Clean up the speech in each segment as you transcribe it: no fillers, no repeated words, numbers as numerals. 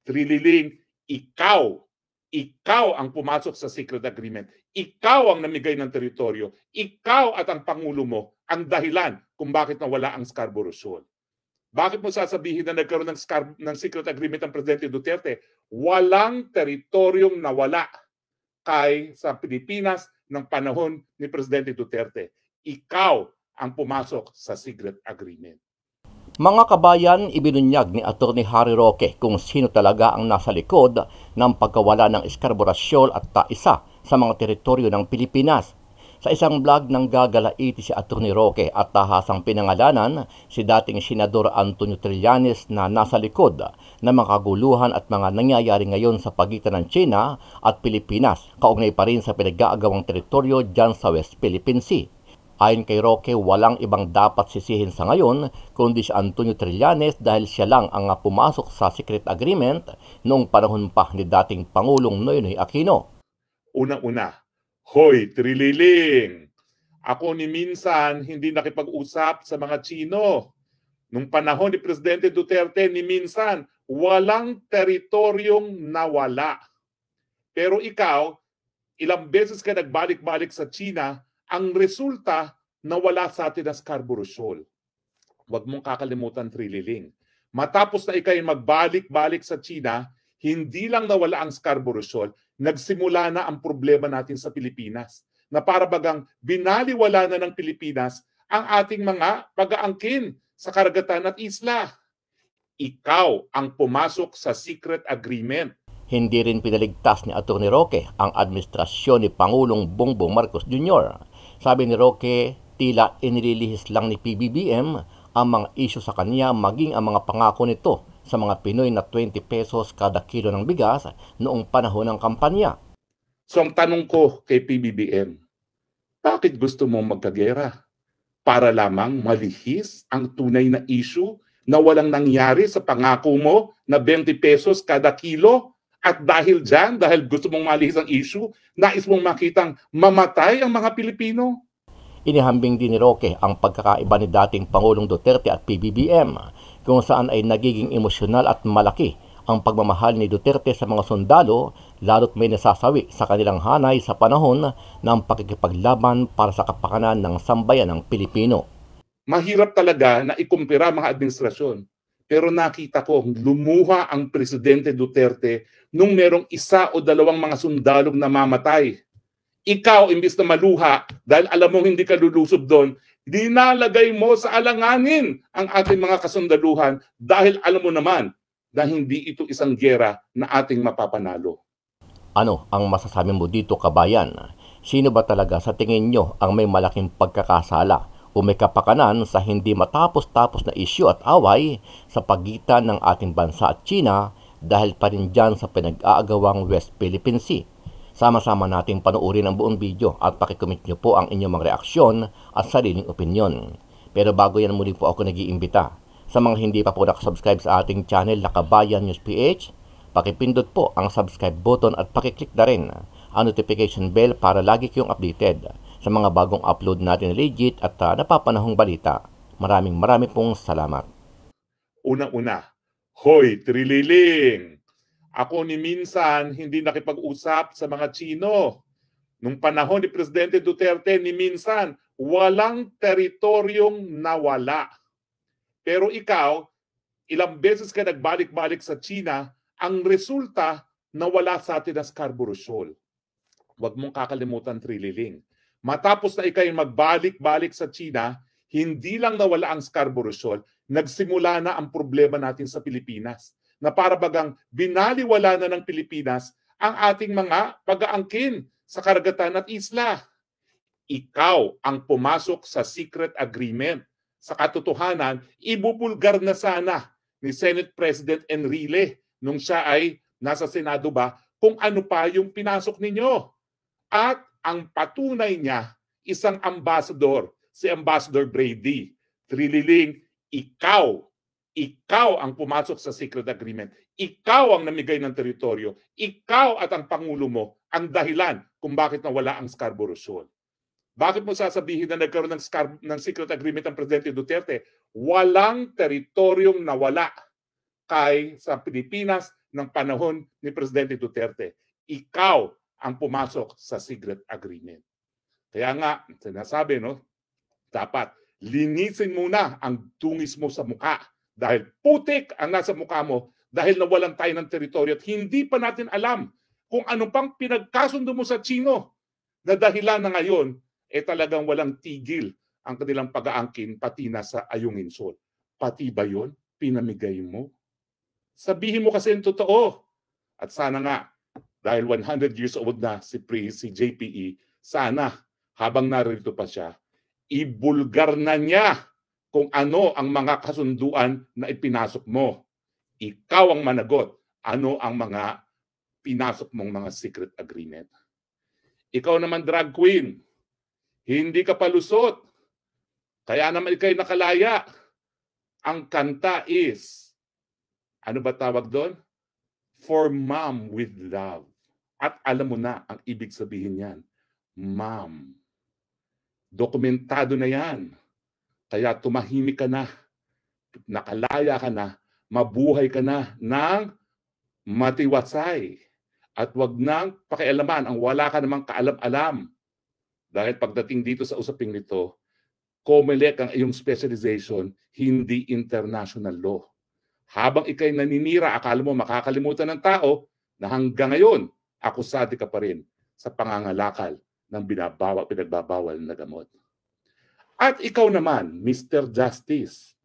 Trililing, ikaw ang pumasok sa secret agreement. Ikaw ang namigay ng teritoryo. Ikaw at ang Pangulo mo ang dahilan kung bakit nawala ang Scarborough Shoal. Bakit mo sasabihin na nagkaroon ng secret agreement ang Presidente Duterte? Walang teritoryong nawala sa Pilipinas ng panahon ni Presidente Duterte. Ikaw ang pumasok sa secret agreement. Mga kabayan, ibinunyag ni Atty. Harry Roque kung sino talaga ang nasa likod ng pagkawala ng Scarborough Shoal at isa sa mga teritoryo ng Pilipinas. Sa isang vlog ng gagalaiti si Atty. Roque at tahasang pinangalanan si dating Senador Antonio Trillanes na nasa likod ng mga kaguluhan at mga nangyayari ngayon sa pagitan ng China at Pilipinas, kaugnay pa rin sa pinag-aagawang teritoryo dyan sa West Philippine Sea. Ayon kay Roque, walang ibang dapat sisihin sa ngayon kundi si Antonio Trillanes dahil siya lang ang pumasok sa secret agreement noong panahon pa ni dating Pangulong Noynoy Aquino. Una-una, hoy Trililing! Ako ni minsan hindi nakipag-usap sa mga Chino. Nung panahon ni Presidente Duterte, ni minsan walang teritoryong nawala. Pero ikaw, ilang beses ka nagbalik-balik sa China, ang resulta, nawala sa atin ang Scarborough Shoal. Huwag mong kakalimutan, Trililing. Matapos na ikay magbalik-balik sa China, hindi lang nawala ang Scarborough Shoal, nagsimula na ang problema natin sa Pilipinas. Na para bagang binaliwala na ng Pilipinas ang ating mga pag-aangkin sa karagatan at isla. Ikaw ang pumasok sa secret agreement. Hindi rin pinaligtas ni Atty. Roque ang administrasyon ni Pangulong Bongbong Marcos Jr. Sabi ni Roque, tila inililihis lang ni PBBM ang mga isyu sa kanya maging ang mga pangako nito sa mga Pinoy na 20 pesos kada kilo ng bigas noong panahon ng kampanya. So ang tanong ko kay PBBM, bakit gusto mong magkagera? Para lamang malihis ang tunay na issue na walang nangyari sa pangako mo na 20 pesos kada kilo? At dahil dyan, dahil gusto mong malihis ang issue, nais mong makitang mamatay ang mga Pilipino? Inihambing din ni Roque ang pagkakaiba ni dating Pangulong Duterte at PBBM, kung saan ay nagiging emosyonal at malaki ang pagmamahal ni Duterte sa mga sundalo, lalo't may nasasawi sa kanilang hanay sa panahon ng pakikipaglaban para sa kapakanan ng sambayan ng Pilipino. Mahirap talaga na ikumpira mga administrasyon. Pero nakita ko, lumuha ang Presidente Duterte nung merong isa o dalawang mga sundalong namamatay. Ikaw, imbis na maluha, dahil alam mong hindi ka lulusob doon, dinalagay mo sa alanganin ang ating mga kasundaluhan dahil alam mo naman na hindi ito isang giyera na ating mapapanalo. Ano ang masasabi mo dito, kabayan? Sino ba talaga sa tingin nyo ang may malaking pagkakasala o may kapakanan sa hindi matapos-tapos na isyu at away sa pagitan ng ating bansa at China dahil pa rin dyan sa pinag-aagawang West Philippine Sea? Sama-sama nating panoorin ang buong video at pakikomment nyo po ang inyong mga reaksyon at sariling opinyon. Pero bago yan, muli po ako nag-iimbita. Sa mga hindi pa po nakasubscribe sa ating channel na Kabayan News PH, pakipindot po ang subscribe button at pakiclick na rin ang notification bell para lagi kayong updated sa mga bagong upload natin na legit at napapanahong balita. Maraming pong salamat. Una-una, hoy Trililing! Ako ni minsan hindi nakipag-usap sa mga Chino. Nung panahon ni Presidente Duterte, ni minsan walang teritoryong nawala. Pero ikaw, ilang beses ka nagbalik-balik sa China, ang resulta, nawala sa atin ang Scarborough Shoal. Huwag mong kakalimutan, Trililing. Matapos na ikay magbalik-balik sa China, hindi lang nawala ang Scarborough Shoal, nagsimula na ang problema natin sa Pilipinas. Na para bagang binaliwala na ng Pilipinas ang ating mga pag-aangkin sa karagatan at isla. Ikaw ang pumasok sa secret agreement. Sa katotohanan, ibubulgar na sana ni Senate President Enrile nung siya ay nasa Senado ba kung ano pa yung pinasok ninyo. At ang patunay niya, isang ambassador, si Ambassador Brady. Trililing, ikaw ang pumasok sa secret agreement. Ikaw ang namigay ng teritoryo. Ikaw at ang Pangulo mo ang dahilan kung bakit nawala ang Scarborough Shoal. Bakit mo sasabihin na nagkaroon ng secret agreement ang Presidente Duterte? Walang teritoryong nawala sa Pilipinas ng panahon ni Presidente Duterte. Ikaw ang pumasok sa secret agreement. Kaya nga, sinasabi, no, dapat linisin muna ang dungis mo sa mukha dahil putik ang nasa mukha mo dahil nawalan tayo ng teritoryo at hindi pa natin alam kung ano pang pinagkasundo mo sa Chino na dahilan na ngayon talagang walang tigil ang kanilang pag-aangkin pati na sa Ayungin Shoal. Pati ba yun pinamigay mo? Sabihin mo kasi yung totoo. At sana nga, dahil 100 years old na si JPE, sana habang narito pa siya, ibulgar na niya kung ano ang mga kasunduan na ipinasok mo. Ikaw ang managot. Ano ang mga pinasok mong mga secret agreement? Ikaw naman, drag queen, hindi ka palusot. Kaya naman ikaw'y nakalaya. Ang kanta is, ano ba tawag doon? For Mom with Love. At alam mo na ang ibig sabihin yan. Mom. Dokumentado na yan. Kaya tumahimik ka na. Nakalaya ka na. Mabuhay ka na ng matiwasay. At wag nang pakialaman ang wala ka namang kaalam-alam. Dahil pagdating dito sa usaping nito, COMELEC ang iyong specialization, hindi international law. Habang ikay naninira, akala mo makakalimutan ng tao na hanggang ngayon, akusado ka pa rin sa pangangalakal ng pinagbabawal na gamot. At ikaw naman, Mr. Justice,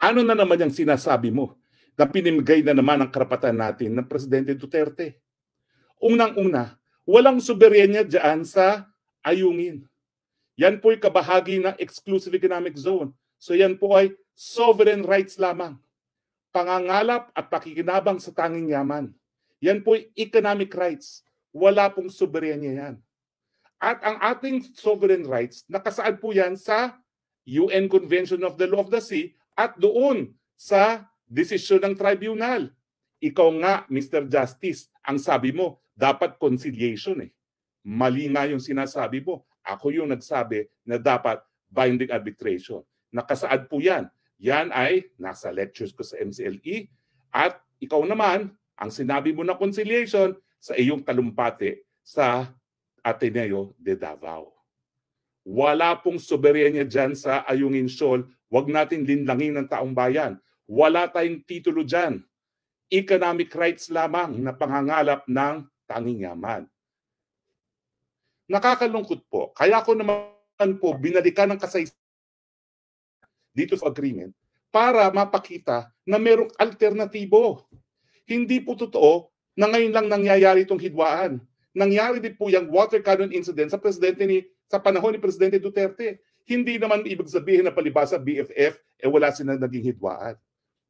ano na naman yung sinasabi mo na pinimigay na naman ang karapatan natin ng Presidente Duterte? Unang-una, walang soberenya dyan sa Ayungin. Yan po'y kabahagi ng exclusive economic zone. So yan po ay sovereign rights lamang. Pangangalap at pakikinabang sa tanging yaman. Yan po'y economic rights. Wala pong soberenya yan. At ang ating sovereign rights, nakasaad po yan sa UN Convention of the Law of the Sea at doon sa desisyon ng tribunal. Ikaw nga, Mr. Justice, ang sabi mo, dapat conciliation eh. Mali nga yung sinasabi mo. Ako yung nagsabi na dapat binding arbitration. Nakasaad po yan. Yan ay nasa lectures ko sa MCLE. At ikaw naman, ang sinabi mo na conciliation sa iyong talumpati sa Ateneo de Davao. Wala pong soberenya dyan sa Ayungin Shoal. Huwag natin linlangin ng taong bayan. Wala tayong titulo dyan. Economic rights lamang na pangangalap ng tanging yaman. Nakakalungkot po. Kaya ko naman po binalikan ng kasaysayan dito sa agreement para mapakita na mayroong alternatibo. Hindi po totoo na ngayon lang nangyayari itong hidwaan. Nangyari din po yung water cannon incident sa panahon ni Presidente Duterte. Hindi naman ibig sabihin na palibasa BFF wala silang naging hidwaan.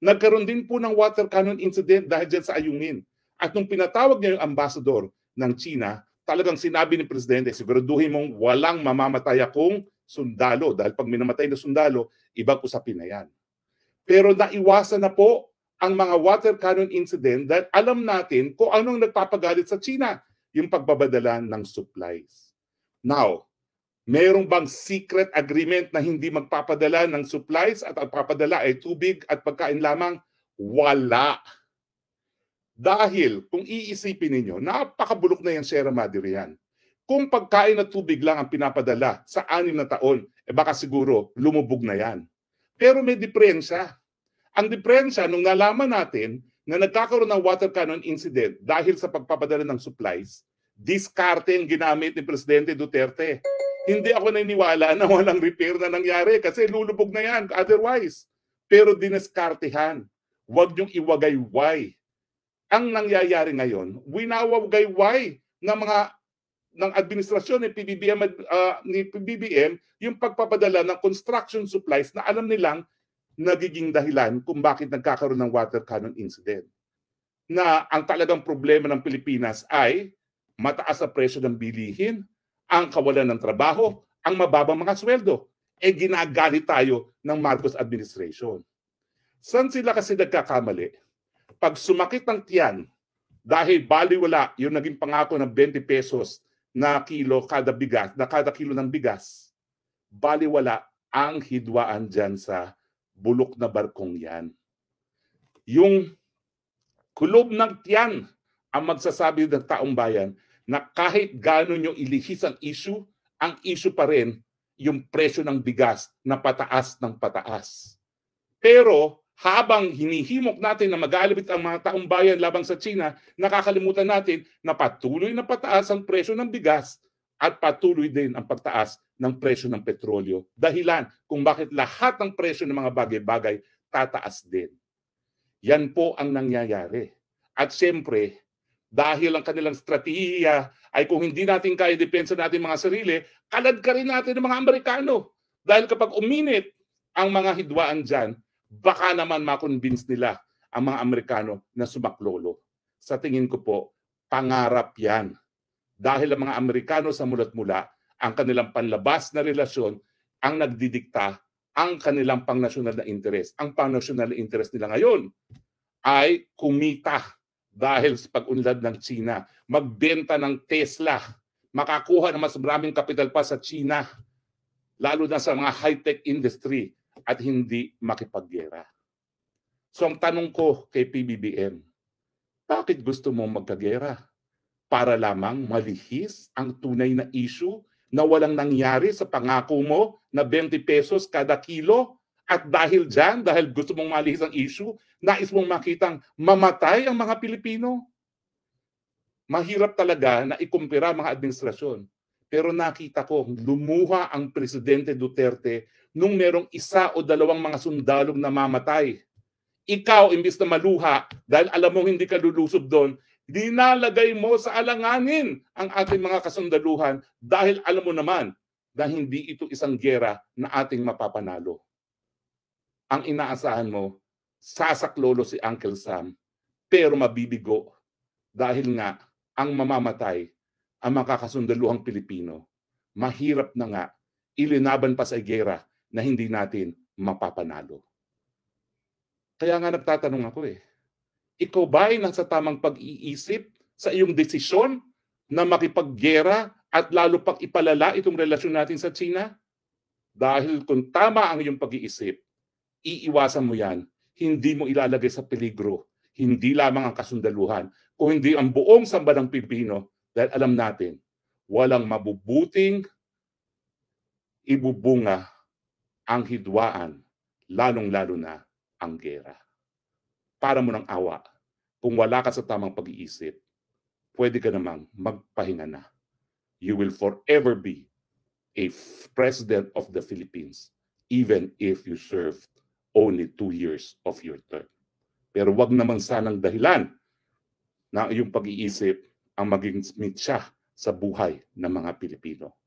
Nagkaroon din po ng water cannon incident dahil dyan sa Ayungin. At nung pinatawag niya yung ambassador ng China, talagang sinabi ni Presidente, siguraduhin mong walang mamamatay akong sundalo. Dahil pag minamatay na sundalo, ibang usapin na yan. Pero naiwasan na po ang mga water cannon incident dahil alam natin kung anong nagpapagalit sa China, yung pagbabadala ng supplies. Now, mayroong bang secret agreement na hindi magpapadala ng supplies at ang papadala ay tubig at pagkain lamang? Wala. Dahil kung iisipin ninyo, napakabulok na yung Sierra Madre yan. Kung pagkain at tubig lang ang pinapadala sa 6 na taon, baka siguro lumubog na yan. Pero may diferensya. Ang diferensya, nung nalaman natin na nagkakaroon ng water cannon incident dahil sa pagpapadala ng supplies, diskarte ang ginamit ni Presidente Duterte. Hindi ako naniniwala na walang repair na nangyari kasi lulubog na yan otherwise. Pero dineskartehan. Huwag niyong iwagayway. Ang nangyayari ngayon, winawagayway ng administrasyon ni PBBM yung pagpapadala ng construction supplies na alam nilang nagiging dahilan kung bakit nagkakaroon ng water cannon incident. Na ang talagang problema ng Pilipinas ay mataas sa presyo ng bilihin, ang kawalan ng trabaho, ang mababang mga sweldo. Ginagalit tayo ng Marcos administration. Saan sila kasi nagkakamali? Pag sumakit ng tiyan, dahil baliwala yung naging pangako ng 20 pesos na kilo kada kilo ng bigas, baliwala ang hidwaan dyan sa bulok na barkong yan. Yung kulob ng tiyan ang magsasabi ng taong bayan na kahit gaano nyo ilihis ang issue pa rin yung presyo ng bigas na pataas ng pataas. Pero habang hinihimok natin na mag-aalabit ang mga taong bayan labang sa China, nakakalimutan natin na patuloy na pataas ang presyo ng bigas at patuloy din ang pagtaas ng presyo ng petrolyo. Dahilan kung bakit lahat ng presyo ng mga bagay-bagay tataas din. Yan po ang nangyayari. At siyempre, dahil ang kanilang strategiya ay kung hindi natin kaya depensa natin mga sarili, kalad ka rin natin ng mga Amerikano. Dahil kapag uminit ang mga hidwaan dyan, baka naman makonvince nila ang mga Amerikano na sumaklolo. Sa tingin ko po, pangarap yan. Dahil ang mga Amerikano sa mulat mula, ang kanilang panlabas na relasyon ang nagdidikta ang kanilang pangnasyonal na interes. Ang pangnasyonal na interes nila ngayon ay kumita dahil sa pag-unlad ng China, magbenta ng Tesla, makakuha ng mas maraming kapital pa sa China, lalo na sa mga high-tech industry, at hindi makipaggera. So ang tanong ko kay PBBM, bakit gusto mo magkagera? Para lamang malihis ang tunay na issue na walang nangyari sa pangako mo na 20 pesos kada kilo? At dahil dyan, dahil gusto mong malihis ang issue, nais mong makitang mamatay ang mga Pilipino? Mahirap talaga na ikumpira mga administrasyon. Pero nakita ko, lumuha ang Presidente Duterte nung merong isa o dalawang mga sundalong namamatay. Ikaw, imbis na maluha, dahil alam mong hindi ka lulusob doon, dinalagay mo sa alanganin ang ating mga kasundaluhan dahil alam mo naman na hindi ito isang gera na ating mapapanalo. Ang inaasahan mo, sasaklolo si Uncle Sam, pero mabibigo dahil nga ang mamamatay ang mga kasundaluhang Pilipino. Mahirap na nga ilinaban pa sa gera na hindi natin mapapanalo. Kaya nga nagtatanong ako ikaw ba ay nasa tamang pag-iisip sa iyong desisyon na makipaggera at lalo pang ipalala itong relasyon natin sa China? Dahil kung tama ang iyong pag-iisip, iiwasan mo yan, hindi mo ilalagay sa peligro, hindi lamang ang kasundaluhan, kung hindi ang buong sambalang Pilipino, dahil alam natin, walang mabubuting ibubunga ang hidwaan, lalong-lalo na ang gera. Para mo ng awa, kung wala ka sa tamang pag-iisip, pwede ka namang magpahinga na. You will forever be a president of the Philippines, even if you served only 2 years of your term. Pero wag naman sanang dahilan na iyong pag-iisip ang maging mitsa sa buhay ng mga Pilipino.